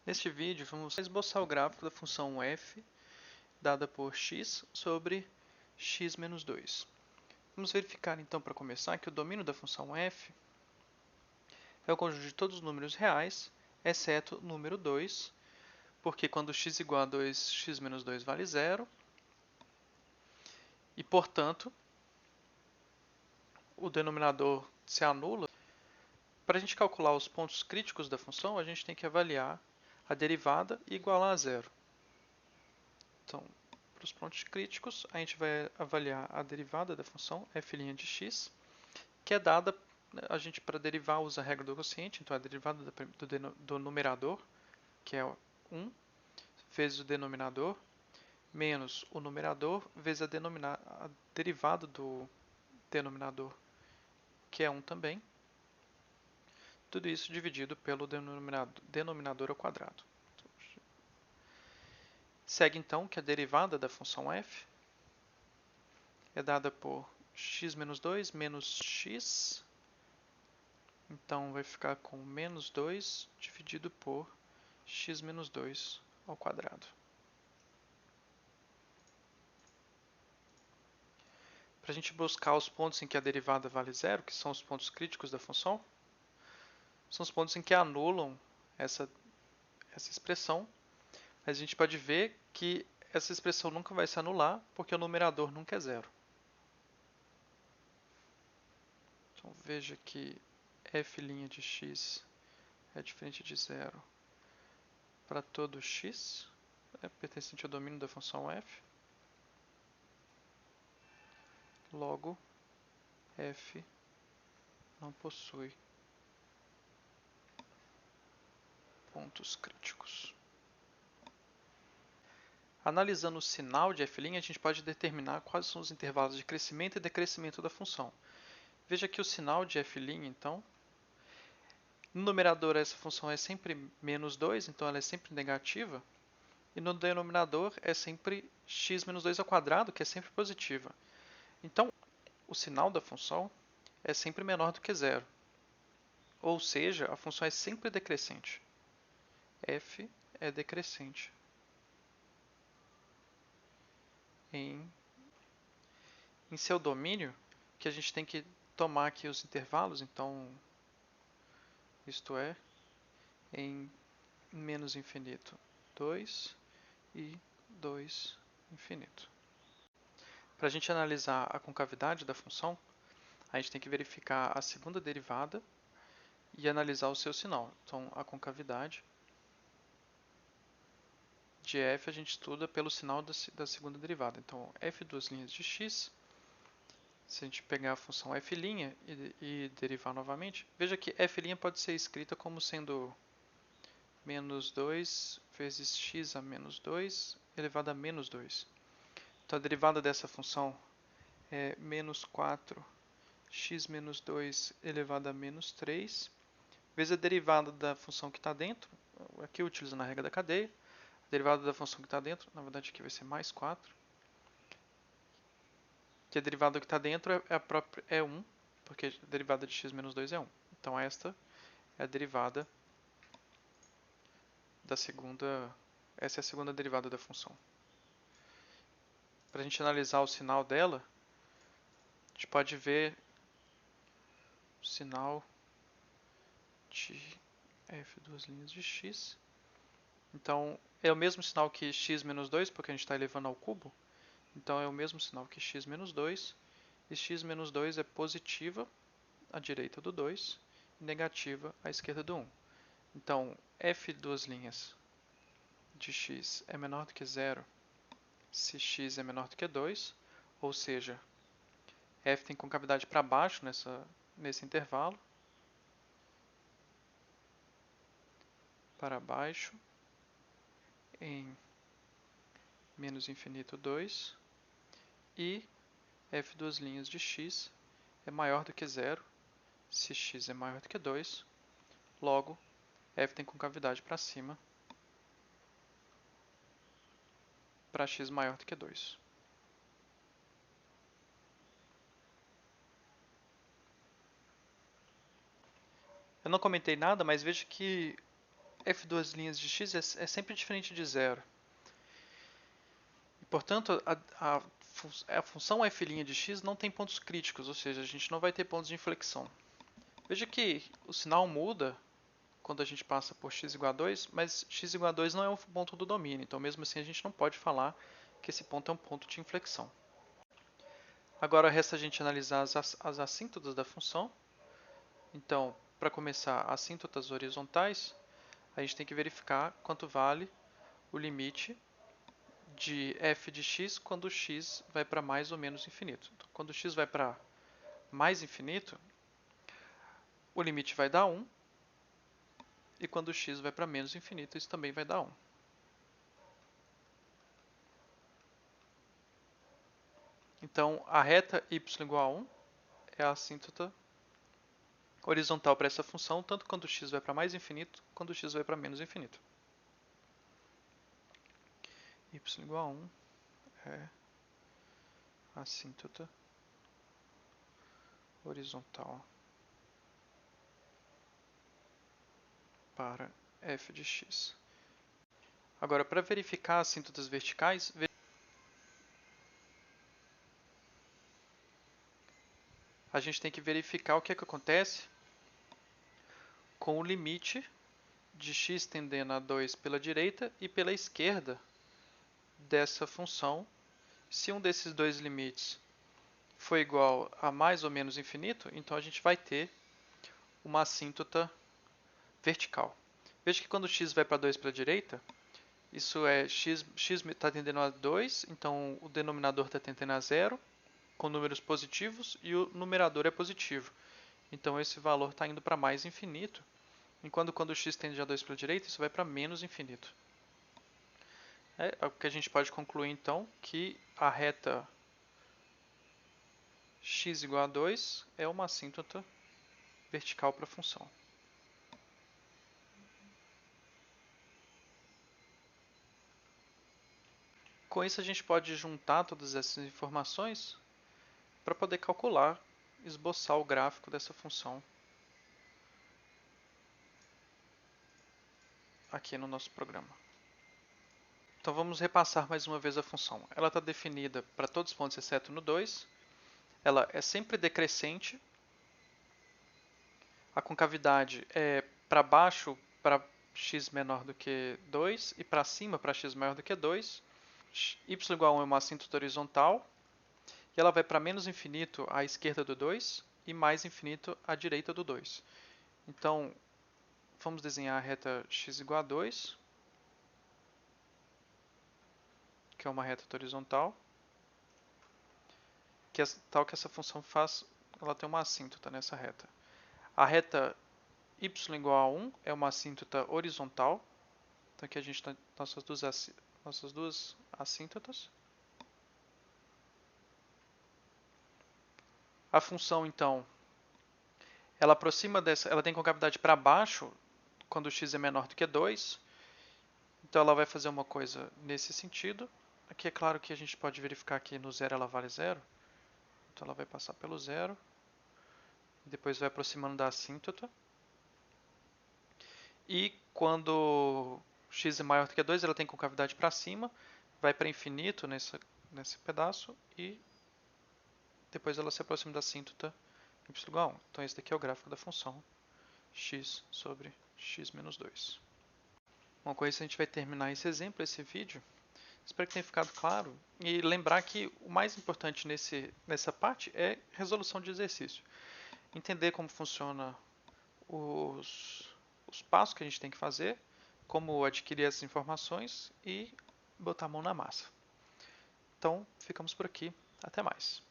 Neste vídeo, vamos esboçar o gráfico da função f dada por x sobre x menos 2. Vamos verificar então, para começar, que o domínio da função f é o conjunto de todos os números reais, exceto o número 2, porque quando x igual a 2, x menos 2 vale 0, e, portanto, o denominador se anula. Para a gente calcular os pontos críticos da função, a gente tem que avaliar a derivada e igualar a zero. Então, para os pontos críticos, a gente vai avaliar a derivada da função f' de x, que é dada, a gente para derivar usa a regra do quociente, então a derivada do numerador, que é 1, vezes o denominador, menos o numerador, vezes a derivada do denominador, que é 1 também. Tudo isso dividido pelo denominador ao quadrado. Segue então que a derivada da função f é dada por x menos 2 menos x. Então, vai ficar com menos 2 dividido por x menos 2 ao quadrado. Para a gente buscar os pontos em que a derivada vale zero, que são os pontos críticos da função, são os pontos em que anulam essa expressão. Mas a gente pode ver que essa expressão nunca vai se anular, porque o numerador nunca é zero. Então, veja que f' de x é diferente de zero para todo x, pertencente ao domínio da função f. Logo, f não possui pontos críticos. Analisando o sinal de f', a gente pode determinar quais são os intervalos de crescimento e decrescimento da função. Veja que o sinal de f', então, no numerador essa função é sempre menos 2, então ela é sempre negativa, e no denominador é sempre x menos 2 ao quadrado, que é sempre positiva. Então, o sinal da função é sempre menor do que zero, ou seja, a função é sempre decrescente. f é decrescente em seu domínio, que a gente tem que tomar aqui os intervalos, então, isto é, em menos infinito 2 e 2 infinito. Para a gente analisar a concavidade da função, a gente tem que verificar a segunda derivada e analisar o seu sinal. Então, a concavidade de f a gente estuda pelo sinal da segunda derivada. Então, f duas linhas de x, se a gente pegar a função f' e derivar novamente, veja que f' pode ser escrita como sendo menos 2 vezes x a menos 2 elevado a menos 2. Então, a derivada dessa função é menos 4x menos 2 elevado a menos 3, vezes a derivada da função que está dentro, aqui utilizando a regra da cadeia, a derivada da função que está dentro, na verdade aqui vai ser mais 4, que a derivada que está dentro é 1, porque a derivada de x menos 2 é 1. Então, esta é a derivada da segunda, essa é a segunda derivada da função. Para a gente analisar o sinal dela, a gente pode ver o sinal de f duas linhas de x. Então, é o mesmo sinal que x menos 2, porque a gente está elevando ao cubo. Então, é o mesmo sinal que x menos 2. E x menos 2 é positiva à direita do 2 e negativa à esquerda do 1. Então, f duas linhas de x é menor do que zero se x é menor do que 2, ou seja, f tem concavidade para baixo nesse intervalo, para baixo, em menos infinito 2, e f duas linhas de x é maior do que zero se x é maior do que 2, logo, f tem concavidade para cima para x maior do que 2. Eu não comentei nada, mas veja que f duas linhas de x é sempre diferente de zero. E, portanto, a função f' de x não tem pontos críticos, ou seja, a gente não vai ter pontos de inflexão. Veja que o sinal muda quando a gente passa por x igual a 2, mas x igual a 2 não é um ponto do domínio, então mesmo assim a gente não pode falar que esse ponto é um ponto de inflexão. Agora resta a gente analisar as assíntotas da função. Então, para começar, assíntotas horizontais, a gente tem que verificar quanto vale o limite de f de x quando x vai para mais ou menos infinito. Então, quando x vai para mais infinito, o limite vai dar 1, e quando x vai para menos infinito, isso também vai dar 1. Então, a reta y igual a 1 é a assíntota horizontal para essa função, tanto quando x vai para mais infinito, quando x vai para menos infinito. Y igual a 1 é a assíntota horizontal para f de x. Agora, para verificar as assíntotas verticais, a gente tem que verificar o que acontece com o limite de x tendendo a 2 pela direita e pela esquerda dessa função, se um desses dois limites for igual a mais ou menos infinito, então a gente vai ter uma assíntota vertical. Veja que quando x vai para 2 pela direita, isso é x está tendendo a 2, então o denominador está tendendo a 0, com números positivos, e o numerador é positivo. Então esse valor está indo para mais infinito, enquanto quando x tende a 2 pela direita, isso vai para menos infinito. É o que a gente pode concluir então, que a reta x igual a 2 é uma assíntota vertical para a função. Com isso a gente pode juntar todas essas informações para poder calcular, esboçar o gráfico dessa função aqui no nosso programa. Então vamos repassar mais uma vez a função. Ela está definida para todos os pontos exceto no 2. Ela é sempre decrescente. A concavidade é para baixo para x menor do que 2 e para cima para x maior do que 2. Y igual a 1 é uma assíntota horizontal. E ela vai para menos infinito à esquerda do 2 e mais infinito à direita do 2. Então, vamos desenhar a reta x igual a 2, que é uma reta horizontal, que é tal que essa função faz, ela tem uma assíntota nessa reta. A reta y igual a 1 é uma assíntota horizontal, então aqui a gente tem nossas duas assíntotas. A função, então, ela aproxima dessa, ela tem concavidade para baixo quando x é menor do que 2, então ela vai fazer uma coisa nesse sentido. Aqui é claro que a gente pode verificar que no zero ela vale zero, então ela vai passar pelo zero, depois vai aproximando da assíntota. E quando x é maior do que 2, ela tem concavidade para cima, vai para infinito nesse pedaço e depois ela se aproxima da assíntota y igual a 1. Então esse daqui é o gráfico da função x sobre x menos 2. Bom, com isso a gente vai terminar esse exemplo, esse vídeo. Espero que tenha ficado claro. E lembrar que o mais importante nessa parte é resolução de exercício. Entender como funciona os passos que a gente tem que fazer, como adquirir essas informações e botar a mão na massa. Então, ficamos por aqui. Até mais.